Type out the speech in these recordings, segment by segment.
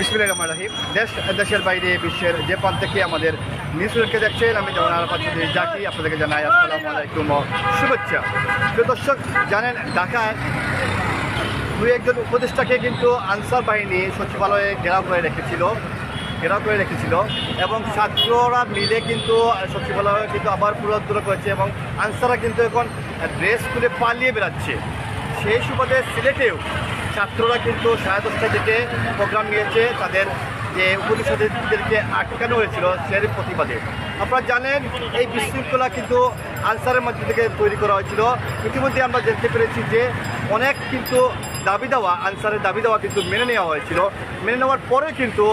বিসমিল্লাহির রহমানির রহিম। দেশের বাইরে বিশ্বের যে প্রান্ত থেকে আমাদের নিউজকে দেখছেন, আমি যেমন আরাফাত চৌধুরী জাকি আপনাদেরকে জানাই আসসালামু আলাইকুম ও শুভেচ্ছা। তো দর্শক জানেন, ঢাকায় দুই একজন উপদেষ্টাকে কিন্তু আনসার বাহিনী সচিবালয়ে ঘেরাও করে রেখেছিল এবং ছাত্ররা মিলে কিন্তু সচিবালয়ে কিন্তু আবার পুনরুদ্ধার করেছে এবং আনসাররা কিন্তু এখন ড্রেস খুলে পালিয়ে বেড়াচ্ছে। সেই সুবাদে সিলেটেও ছাত্ররা কিন্তু 10:30 থেকে প্রোগ্রাম নিয়েছে, তাদের যে উপদেষ্টাদেরকে আটকানো হয়েছিল সেই প্রতিবাদে। আপনারা জানেন, এই বিশৃঙ্খলা কিন্তু আনসারের মধ্যে থেকে তৈরি করা হয়েছিল। ইতিমধ্যে আমরা জানতে পেরেছি যে অনেক কিন্তু আনসারের দাবি দেওয়া কিন্তু মেনে নেওয়া হয়েছিল। মেনে নেওয়ার পরে কিন্তু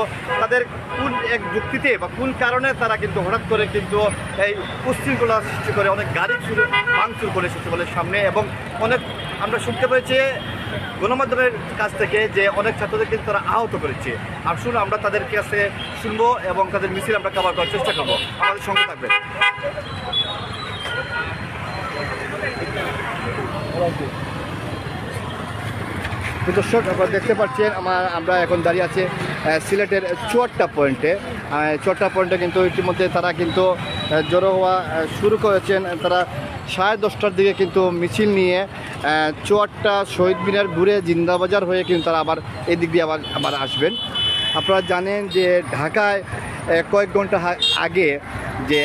তাদের কোন এক যুক্তিতে বা কোন কারণে তারা কিন্তু হঠাৎ করে কিন্তু এই উশৃঙ্খলা সৃষ্টি করে অনেক গাড়ি ভাঙচুর করে সচিবালয়ের সামনে, এবং অনেক আমরা শুনতে পেরেছি গণমাধ্যমের কাছ থেকে যে অনেক ছাত্রদের কিন্তু তারা আহত করেছে। আসুন আমরা তাদের কাছে শুনবো এবং তাদের মিছিল আমরা কভার করার চেষ্টা করবো। আমাদের সঙ্গে থাকবেন। দর্শক আপনারা দেখতে পাচ্ছেন, আমরা এখন দাঁড়িয়ে আছি সিলেটের চুয়াট্টা পয়েন্টে কিন্তু ইতিমধ্যে তারা কিন্তু জড়ো হওয়া শুরু করেছেন। তারা 10:30টার দিকে কিন্তু মিছিল নিয়ে চুয়াট্টা শহীদ মিনার ঘুরে জিন্দাবাজার হয়ে কিন্তু তারা আবার এই দিক দিয়ে আবার আসবেন। আপনারা জানেন যে ঢাকায় কয়েক ঘন্টা আগে যে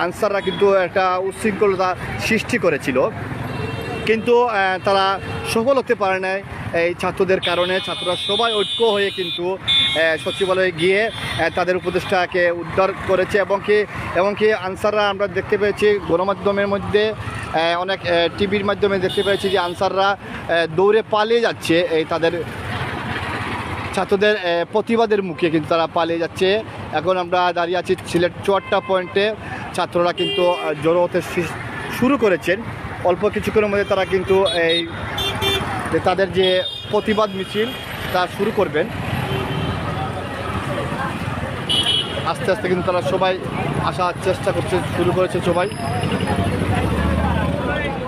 আনসাররা কিন্তু একটা উশৃঙ্খলতা সৃষ্টি করেছিল, কিন্তু তারা সফল হতে পারে নাই এই ছাত্রদের কারণে। ছাত্ররা সবাই ঐক্য হয়ে কিন্তু সচিবালয়ে গিয়ে তাদের উপদেষ্টাকে উদ্ধার করেছে এবং কি আনসাররা আমরা দেখতে পেয়েছি গণমাধ্যমের মধ্যে, অনেক টিভির মাধ্যমে দেখতে পেয়েছি যে আনসাররা দৌড়ে পালিয়ে যাচ্ছে এই তাদের ছাত্রদের প্রতিবাদের মুখে কিন্তু তারা পালিয়ে যাচ্ছে। এখন আমরা দাঁড়িয়ে আছি সিলেট চুয়াট্টা পয়েন্টে। ছাত্ররা কিন্তু জড়ো হতে শুরু করেছেন। অল্প কিছুক্ষণের মধ্যে তারা কিন্তু এই তাদের যে প্রতিবাদ মিছিল তা শুরু করবেন। আস্তে আস্তে কিন্তু তারা সবাই আসার চেষ্টা শুরু করেছে সবাই।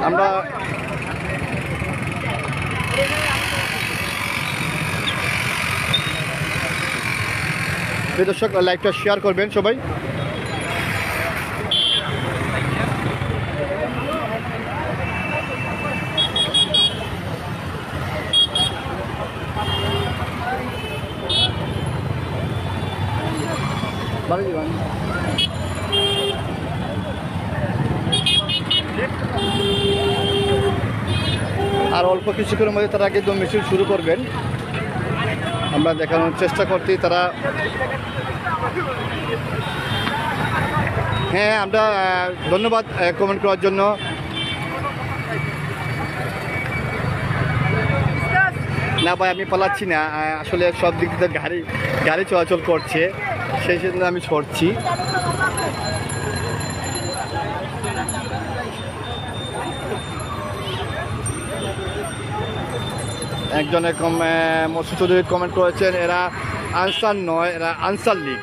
আমরা দর্শক লাইভটা শেয়ার করবেন সবাই। আর অল্প কিছুক্ষণের মধ্যে তারা কিন্তু মিছিল শুরু করবেন। আমরা দেখানোর চেষ্টা করছি তারা, হ্যাঁ আমরা ধন্যবাদ কমেন্ট করার জন্য। না ভাই, আমি পালাচ্ছি না, আসলে সব দিক থেকে গাড়ি চলাচল করছে, সেই জন্য আমি সরছি। একজন এরকম মসুদ চৌধুরী কমেন্ট করেছেন, এরা আনসার নয়, এরা আনসার লীগ।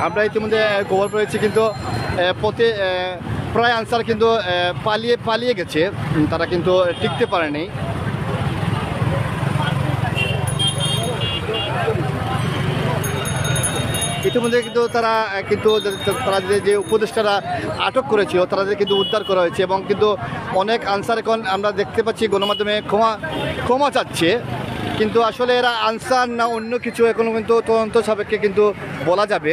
আমরা ইতিমধ্যে খবর পেয়েছি কিন্তু প্রায় আনসার কিন্তু পালিয়ে গেছে, তারা কিন্তু টিকতে পারেনি। ইতিমধ্যে কিন্তু তারা যে উপদেষ্টারা আটক করেছিল তাদের কিন্তু উদ্ধার করা হয়েছে এবং কিন্তু অনেক আনসার এখন আমরা দেখতে পাচ্ছি গণমাধ্যমে ক্ষমা চাচ্ছে, কিন্তু আসলে এরা আনসার না অন্য কিছু এখনো কিন্তু তদন্ত সাপেক্ষে কিন্তু বলা যাবে।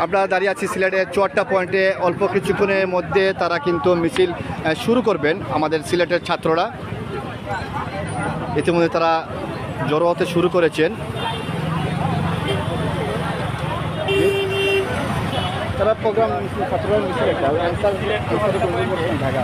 আমরা দাঁড়িয়ে আছি সিলেটের চুয়াট্টা পয়েন্টে। অল্প কিছুক্ষণের মধ্যে তারা কিন্তু মিছিল শুরু করবেন আমাদের সিলেটের ছাত্ররা। ইতিমধ্যে তারা জড়ো হতে শুরু করেছেন। তারা প্রোগ্রাম ছাত্ররা মিছিল ঢাকা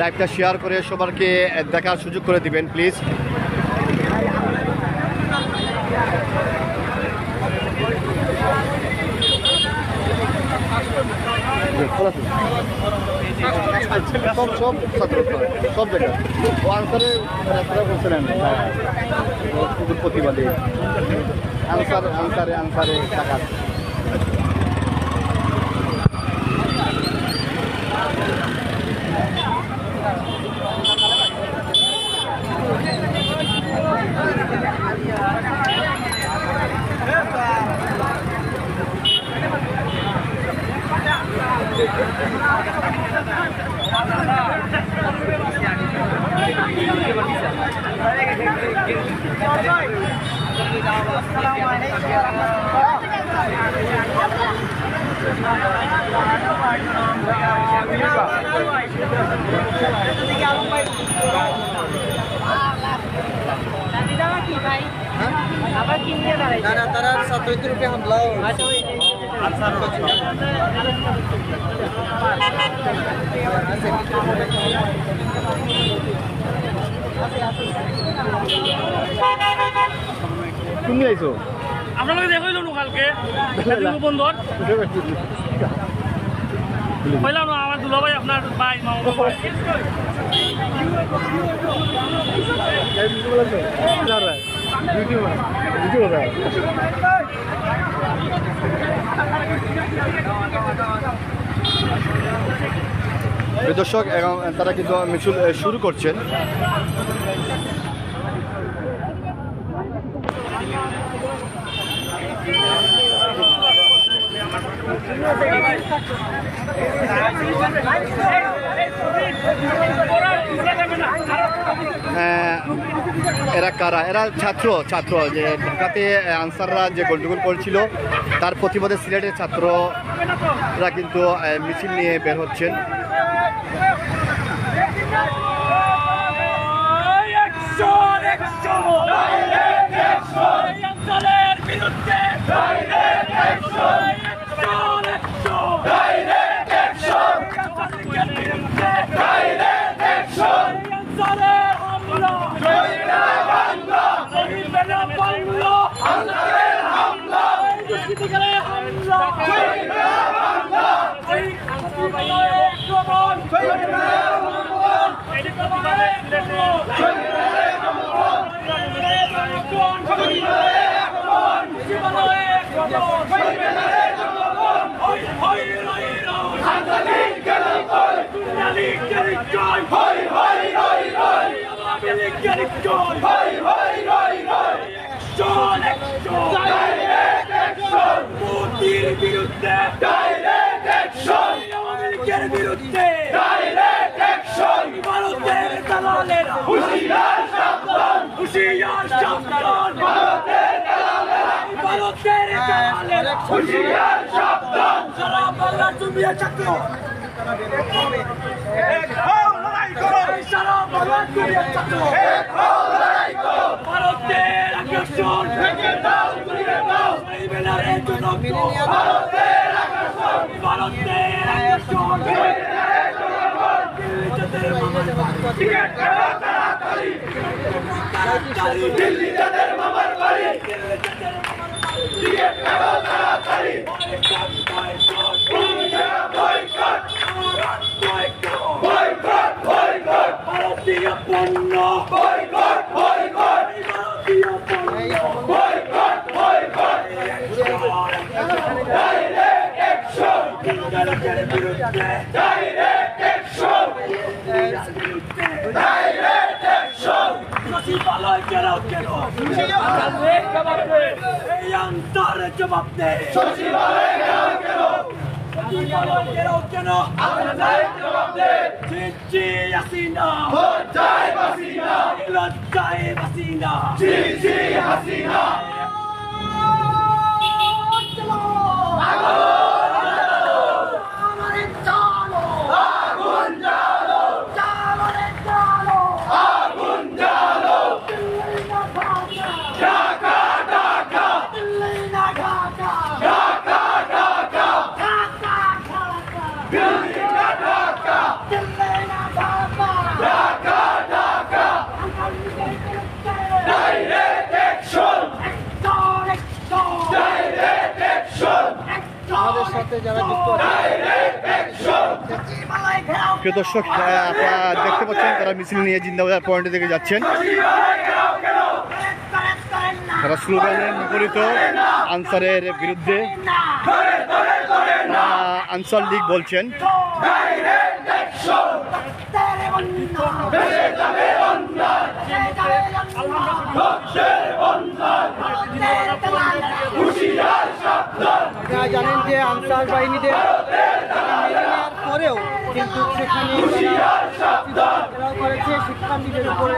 লাইভটা শেয়ার করে সবাইকে দেখার সুযোগ করে দিবেন প্লিজ। খোলা সব সব ছাত্র সব জায়গায় ও আনসারে রাস্তাটা করছিলেন প্রতিবাদে আনসারে টাকা তারা 7 রুপিয়া হামলা তুমি আইছো আপনাকে দেখাইল কালকে বন্ধর কইলাম না আমার দুলা ভাই আপনার ভাই মামা ভাই দর্শক এখন তারা কিন্তু মিছিল শুরু করছেন এরা কারা এরা ছাত্র যে ঢাকাতে আনসাররা যে গন্ডগোল করছিল তার প্রতিবাদে সিলেটের ছাত্ররা কিন্তু মিছিল নিয়ে বের হচ্ছেন আমাদের সাথে যারা যুক্ত আছে। প্রিয় দর্শক, আপনারা দেখতে পাচ্ছেন তারা মিছিল নিয়ে জিন্দাবাজার পয়েন্টের দিকে যাচ্ছেন। তারা স্লোগানের বিপরীত আনসারের বিরুদ্ধে আনসার লীগ বলছেন। আপনারা জানেন যে আনসার বাহিনীদের নেওয়ার পরেও কিন্তু সেখানে করেছে শিক্ষার্থীদের উপরে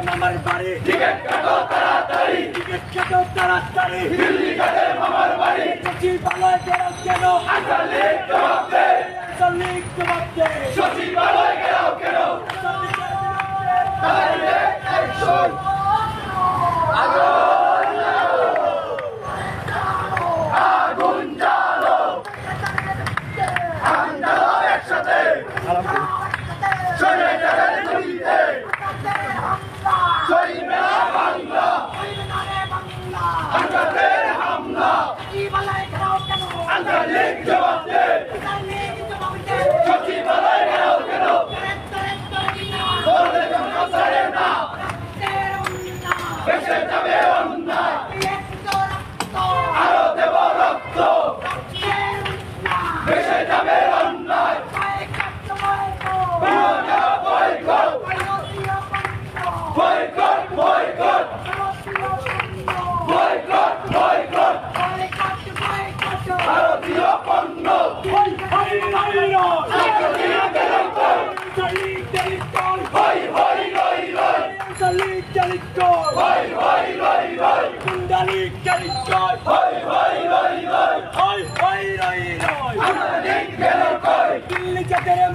মামার বাড়ি টিকেট কাটো তাড়াতাড়ি, টিকেট কাটো তাড়াতাড়ি, দিল্লি কাটে মামার বাড়ি, সচিবালয় ঘেরাও কেন, আনসার লীগ জবাব দে, আনসার লীগ জবাব দে, সচিবালয় ঘেরাও কেন, ডাইরেক্ট অ্যাকশন, আগুন জ্বালো, আগুন জ্বালো একসাথে, স্বৈরাচারের বিরুদ্ধে আনসারের হামলা, আনসার লীগ জবাব দে, সচিবালয় ঘেরাও কেন, বলে জন্য ছাড়ে না, দেশে যাবে অন্যায়, আরো দেব রক্ত, দেশে যাবে অন্যায়, boycott boycott boycott boycott boycott ভারতীয় পণ্য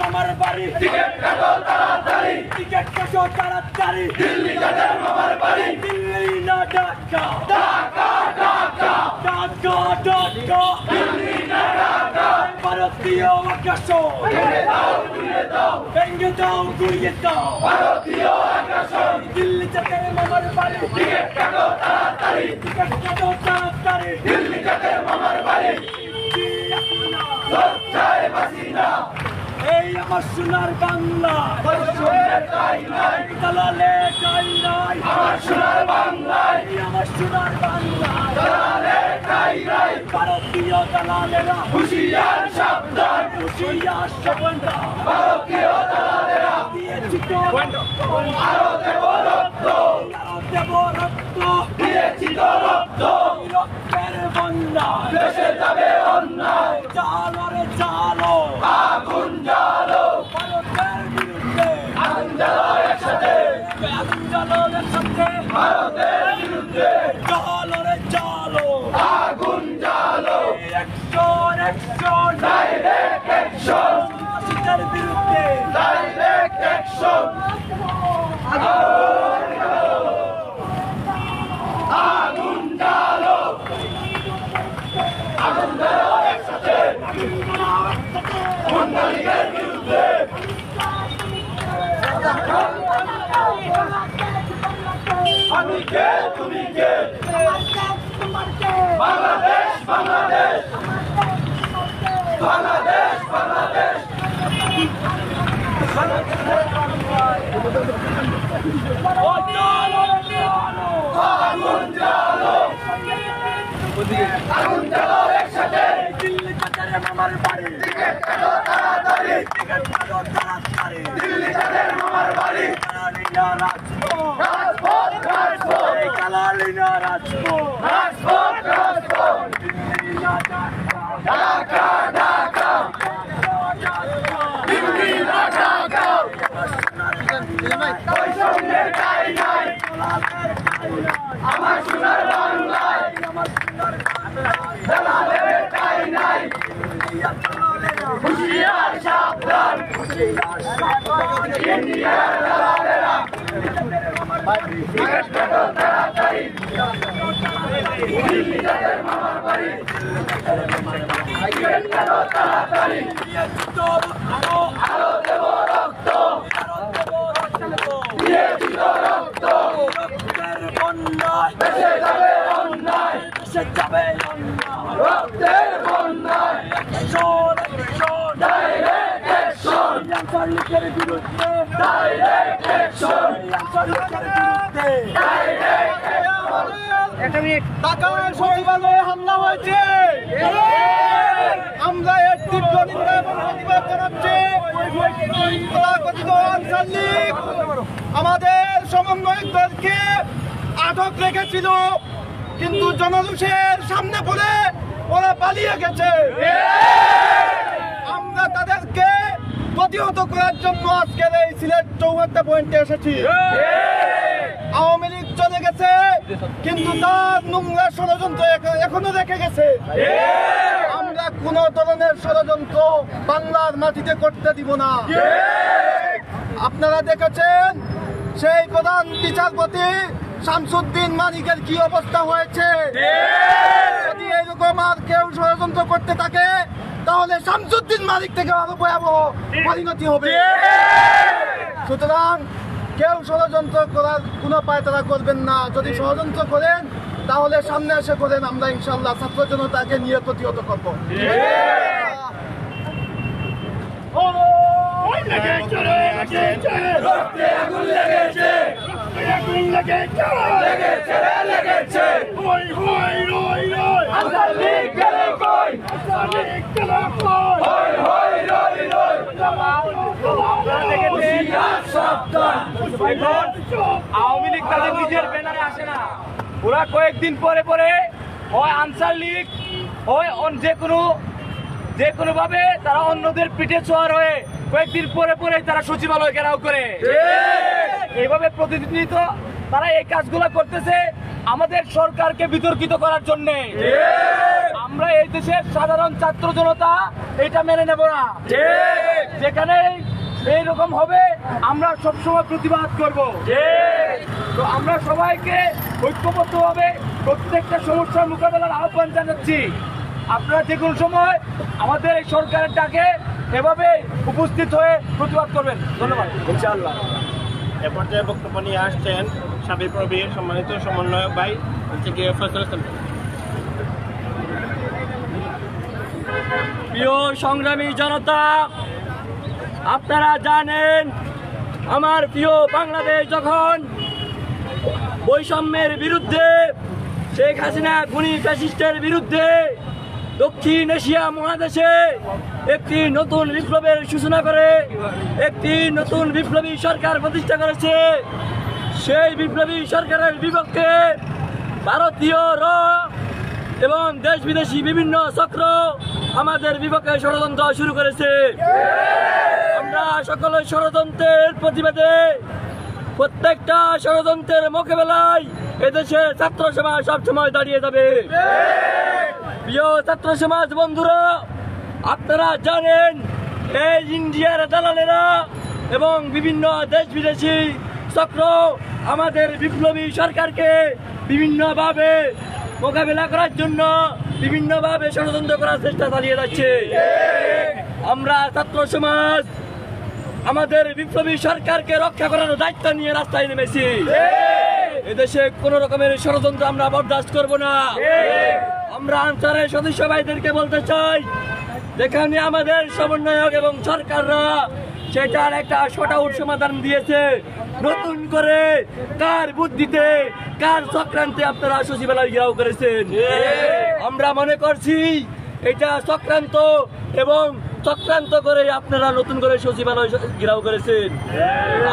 মামার বাড়ি টিকেট কাটো তাড়াতাড়ি, টিকেট কাটো তাড়াতাড়ি, দিল্লি কাটে মামার বাড়ি, দিল্লি না ঢাকা, ঢাকা ঢাকা ঢাকা ঢাকা, দিল্লি না ঢাকা, ভারতীয় আকাশন ভেঙে দাও গুড়িয়ে দাও, ভেঙে দাও গুড়িয়ে দাও, ভারতীয় আকাশন, দিল্লি কাটে মামার বাড়ি, টিকেট কাটো তাড়াতাড়ি, টিকেট কাটো তাড়াতাড়ি, দিল্লি কাটে মামার বাড়ি, লজ্জায় বাসি না, এই আমার সোনার বাংলা, চাই নাই দালালে চাই নাই, আমার সোনার বাংলায়, আমার সোনার বাংলা, দালালে চাই নাই, ভারতীয় দালালেরা হুঁশিয়ার সাবধান, হুঁশিয়ার সাবধান, ভারতীয় দালালেরা দিয়েছি তো আরো দেব রক্ত, আরো দেব রক্ত, দিয়েছি তো রক্ত, রক্তের বন্যা, দেশে যাবে অন্যায়, চালো রে চালো, আগুন জ্বালো, ভারতের বিরুদ্ধে আগুন জ্বালো একসাথে, আগুন জ্বালো একসাথে, ভারতের বিরুদ্ধে জ্বালো রে জ্বালো, আগুন জ্বালো, অ্যাকশন অ্যাকশন, ডাইরেক্ট অ্যাকশন, ভারতের বিরুদ্ধে ডাইরেক্ট অ্যাকশন, আগুন জ্বালো, আগুন জ্বালো একসাথে, বন্ডালীদের বিরুদ্ধে, আমি কে তুমি কে, বাংলাদেশ বাংলাদেশ বাংলাদেশ বাংলাদেশ, দিল্লি কাটারে মামার বাড়ি টিকেট কাটো তাড়াতাড়ি টিকেট কাটো তাড়াতাড়ি দিল্লি কাটারে মামার বাড়ি কালালিনা রাজপথ রাজপথ রাজপথ এই কালালিনা রাজপথ রাজপথ রাজপথ দিল্লি না ঢাকা ঢাকা দিল্লি না ঢাকা বৈষম্যের ঠাঁই নাই আমার সোনার বাংলায় আমার সোনার দালালের ঠাঁই নাই হুঁশিয়ার সাবধান হুঁশিয়ার সাবধান ইন্ডিয়ার দালালেরা টিকেট কাটো তাড়াতাড়ি দিল্লি যাদের মামার বাড়ি টিকেট কাটো তাড়াতাড়ি আলো দেব রক্ত দিয়ে দিল রক্ত রক্তের বন্যায় ভেসে যাবে অন্যায় ভেসে যাবে অন্যায় রক্তের বন্যায় ডাইরেক্ট অ্যাকশন আঞ্চলিকের বিরুদ্ধে ডাইরেক্ট অ্যাকশন আঞ্চলিকের বিরুদ্ধে ডাইরেক্ট অ্যাকশন ঢাকায় সচিবালয়ে হামলা হয়েছে। আমরা এর তীব্র নিন্দা এবং প্রতিবাদ জানাচ্ছি। তথাকথিত আনসার লীগ আমাদের সমন্বয়কদেরকে আটক রেখেছিল, কিন্তু জনরোষের সামনে পড়ে ওরা পালিয়ে গেছে। আমরা তাদেরকে প্রতিহত করার জন্য আজকের এই সিলেট চৌহাট্টা পয়েন্টে এসেছি। আওয়ামী লীগ চলে গেছে, কিন্তু তার নোংরা ষড়যন্ত্র এখনো রেখে গেছে। আমরা কোন ধরনের ষড়যন্ত্র বাংলার মাটিতে করতে দিব না। আপনারা দেখেছেন সেই প্রধান বিচারপতি শামসুদ্দিন মানিকের কি অবস্থা হয়েছে। যদি এইরকম আর কেউ ষড়যন্ত্র করতে থাকে তাহলে শামসুদ্দিন মালিক থেকে আরো ভয়াবহ পরিণতি হবে। সুতরাং কেউ ষড়যন্ত্র করার কোনো পায়তারা করবেন না। যদি ষড়যন্ত্র করেন তাহলে সামনে এসে করেন, আমরা ইনশাআল্লাহ ছাত্র জনতাকে নিয়ে প্রতিহত করব। আওয়ামী লীগ তাদের নিজের ব্যানারে আসে না, ওরা কয়েকদিন পরে পরে হয় আনসার লীগ হয় যে কোনো ভাবে তারা অন্যদের পিঠে ছোঁয়ার হয়ে কয়েকদিন পরে পরে তারা সচিবালয় ঘেরাও করে। এইভাবে প্রতিনিধিত্ব তারা এই কাজগুলো করতেছে আমাদের সরকারকে বিতর্কিত করার জন্য। আমরা এই দেশের সাধারণ ছাত্র জনতা এটা মেনে নেব না। যেখানে এইরকম হবে আমরা সবসময় প্রতিবাদ করব। তো আমরা সবাইকে ঐক্যবদ্ধভাবে প্রত্যেকটা সমস্যার মোকাবেলার আহ্বান জানাচ্ছি। আপনারা যে কোনো সময় আমাদের এই সরকারের ডাকে এভাবে উপস্থিত হয়ে প্রতিবাদ করবেন। ধন্যবাদ। ইনশাআল্লাহ এ পর্যায়ে বক্তব্য নিয়ে আসছেন সাবিপ্রবির সম্মানিত সমন্বয়ক ভাই থেকে ফয়সাল হোসেন। প্রিয় সংগ্রামী জনতা, আপনারা জানেন আমার প্রিয় বাংলাদেশ যখন বৈষম্যের বিরুদ্ধে, শেখ হাসিনা খুনি ফ্যাসিস্টের বিরুদ্ধে দক্ষিণ এশিয়া মহাদেশে একটি নতুন বিপ্লবের সূচনা করে একটি নতুন বিপ্লবী সরকার প্রতিষ্ঠা করেছে। সেই বিপ্লবী সরকারের বিপক্ষে ভারতীয় র এবং দেশ বিদেশি বিভিন্ন চক্র আমাদের বিপক্ষে ষড়যন্ত্র শুরু করেছে। আমরা সকলের ষড়যন্ত্রের প্রতিবাদে প্রত্যেকটা ষড়যন্ত্রের মোকাবেলায় এদেশের ছাত্র সমাজ সবসময় দাঁড়িয়ে যাবে। প্রিয় ছাত্র সমাজ বন্ধুরা, আপনারা জানেন এই ইন্ডিয়ার দালালেরা এবং বিভিন্ন দেশ বিদেশি চক্র আমাদের বিপ্লবী সরকারকে বিভিন্নভাবে মোকাবেলা করার জন্য বিভিন্নভাবে ষড়যন্ত্র করার চেষ্টা চালিয়ে যাচ্ছে। আমরা ছাত্র সমাজ আমাদের বিপ্লবী সরকারকে রক্ষা করার দায়িত্ব নিয়ে রাস্তায় নেমেছি। এদেশে কোন রকমের ষড়যন্ত্র আমরা বরদাস্ত করব না। আমরা আনসারের সদস্য ভাইদেরকে বলতে চাই, যেখানে আমাদের সমন্বয়ক এবং সরকাররা সেটার একটা সটাউট সমাধান দিয়েছে। নতুন করে কার বুদ্ধিতে কার চক্রান্তে আপনারা সচিবালয় ঘেরাও করেছেন? আমরা মনে করছি এটা চক্রান্ত, এবং চক্রান্ত করে আপনারা নতুন করে সচিবালয় ঘেরাও করেছেন।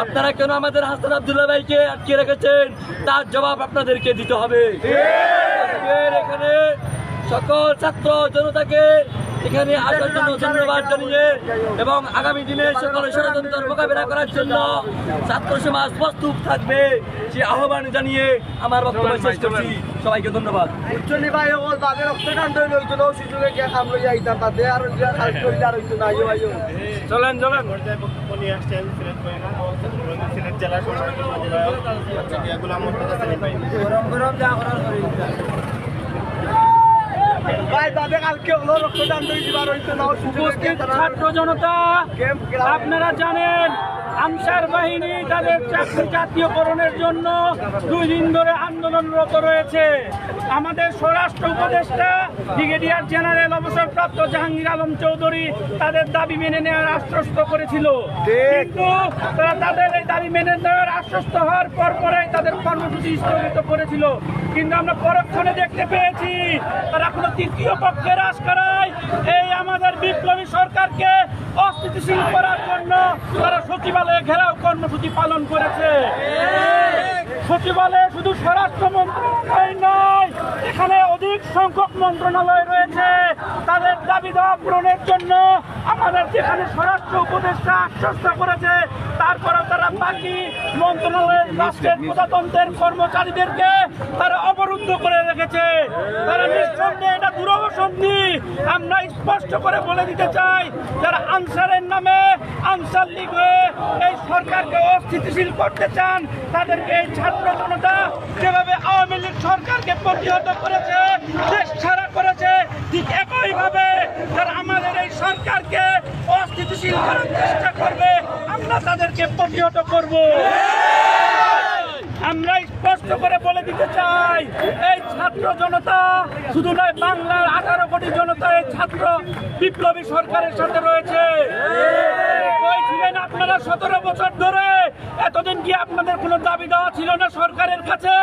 আপনারা কেন আমাদের হাসান আব্দুল্লাহ ভাইকে আটকে রেখেছেন তার জবাব আপনাদেরকে দিতে হবে। আজকের এখানে সকল ছাত্র জনতাকে এখানে আসার জন্য ধন্যবাদ জানিয়ে এবং আগামী দিনে সকলের ষড়যন্ত্র মোকাবেলা করার জন্য ছাত্র সমাজ প্রস্তুত থাকবে সে আহ্বান জানিয়ে আমার বক্তব্য শেষ করছি। সবাইকে ধন্যবাদ। চলেন পর্যায়ে বক্তব্য নিয়ে আসছেন সিলেট জেলা সম্মানিত গোলাম মোর্তজা সেলিম ভাই। উপস্থিত ছাত্র জনতা, আপনারা জানেন আনসার বাহিনী তাদের চাকরি জাতীয়করণের জন্য 2 দিন ধরে আন্দোলনরত রয়েছে। আমাদের স্বরাষ্ট্র উপদেষ্টা ব্রিগেডিয়ার জেনারেল অবসরপ্রাপ্ত জাহাঙ্গীর আলম চৌধুরী তাদের দাবি মেনে নেওয়ার আশ্বস্ত করেছিল, কিন্তু তারা তাদের এই দাবি মেনে নেওয়ার আশ্বস্ত হওয়ার পরেই তাদের কর্মসূচি স্থগিত করেছিল। কিন্তু আমরা পরক্ষণে দেখতে পেয়েছি তারা কোনো তৃতীয় পক্ষের আশকারায় এই আমাদের বিপ্লবী সরকারকে অস্থিতিশীল করার জন্য তারা সচিবালয়ে ঘেরাও কর্মসূচি পালন করেছে। সচিবালয়ে শুধু স্বরাষ্ট্র মন্ত্রণালয় নয়, এখানে অধিক সংখ্যক মন্ত্রণালয় রয়েছে। তাদের দাবি দাওয়া পূরণের জন্য আমাদের যেখানে স্বরাষ্ট্র উপদেষ্টা আশ্বস্ত করেছে, তারপরেও তারা বাকি মন্ত্রণালয়ের রাষ্ট্রের প্রজাতন্ত্রের কর্মচারীদেরকে তারা অবরুদ্ধ করে রেখেছে। তারা নিঃসন্দেহে এটা দুরবসন্ধি। আমরা স্পষ্ট করে বলে দিতে চাই, যারা আনসারের নামে আনসার লীগ হয়ে এই সরকারকে অস্থিতিশীল করতে চান, তাদেরকে এই ছাত্র জনতা যেভাবে আওয়ামী লীগ সরকারকে প্রতিহত করেছে, দেশ ছাড়া করেছে, ঠিক একইভাবে যারা আমাদের এই সরকারকে অস্থিতিশীল করার চেষ্টা করবে, আমরা তাদেরকে প্রতিহত করব। আমরা স্পষ্ট করে বলে দিতে চাই, এই ছাত্র জনতা শুধু নয়, বাংলার 18 কোটি জনতা এই ছাত্র বিপ্লবী সরকারের সাথে রয়েছে। কই ছিলেন আপনারা 17 বছর ধরে? এতদিন কি আপনাদের কোনো দাবি দেওয়া ছিল না সরকারের কাছে?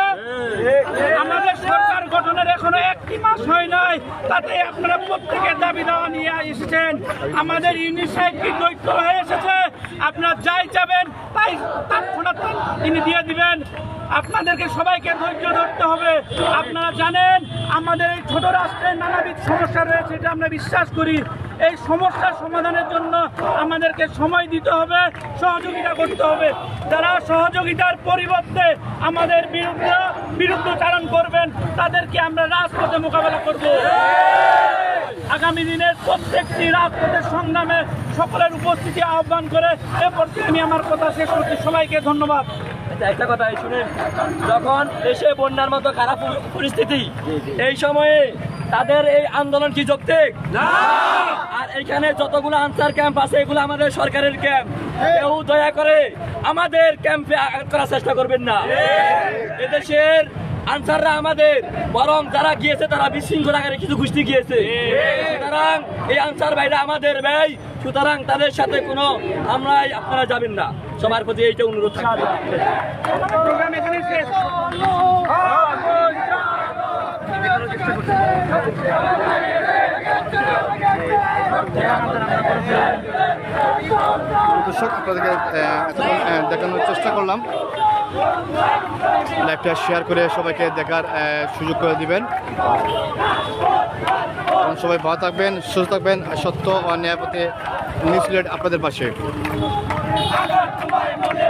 আমাদের সরকার গঠনের এখনো 1 মাস হয় নাই, তাতে আপনারা প্রত্যেকের দাবি দেওয়া নিয়ে এসেছেন। আমাদের ইউনিসেফ কি দৈত্য হয়ে এসেছে? আপনারা যাই চাবেন তাই তৎক্ষণাৎ তিনি দিয়ে দিবেন। আপনাদেরকে সবাইকে ধৈর্য ধরতে হবে। আপনারা জানেন আমাদের এই ছোট রাষ্ট্রের নানাবিধ সমস্যা রয়েছে, এটা আমরা বিশ্বাস করি। এই সমস্যার সমাধানের জন্য আমাদেরকে সময় দিতে হবে, সহযোগিতা করতে হবে। যারা সহযোগিতার পরিবর্তে আমাদের বিরুদ্ধচারণ করবেন, তাদেরকে আমরা রাজপথে মোকাবেলা করব। আগামী দিনের প্রত্যেকটি রাজপথের সংগ্রামে সকলের উপস্থিতি আহ্বান করে এ পর্যায়ে আমি আমার কথা শেষ করছি। সবাইকে ধন্যবাদ। একটা কথা শুনেন, যখন দেশে বন্যার মতো খারাপ পরিস্থিতি, এই সময়ে তাদের এই আন্দোলন কি যৌক্তিক? আর এখানে যতগুলো আনসার ক্যাম্প আছে এগুলো আমাদের সরকারের ক্যাম্প। কেউ দয়া করে আমাদের ক্যাম্পে আঘাত করার চেষ্টা করবেন না। এদেশের আনসাররা আমাদের, বরং যারা গিয়েছে তারা বিশৃঙ্খলাকারী কিছু গোষ্ঠী গিয়েছে। সুতরাং এই আনসার ভাইরা আমাদের ভাই, সুতরাং তাদের সাথে কোনো আমরাই আপনারা যাবেন না। সবার প্রতি এইটা অনুরোধ থাকবে। দর্শক, আপনাদেরকে দেখানোর চেষ্টা করলাম। লাইভটা শেয়ার করে সবাইকে দেখার সুযোগ করে দিবেন। সবাই ভালো থাকবেন, সুস্থ থাকবেন। সত্য ও ন্যায় পথে নিউজ সিলেট আপনাদের পাশে। মনে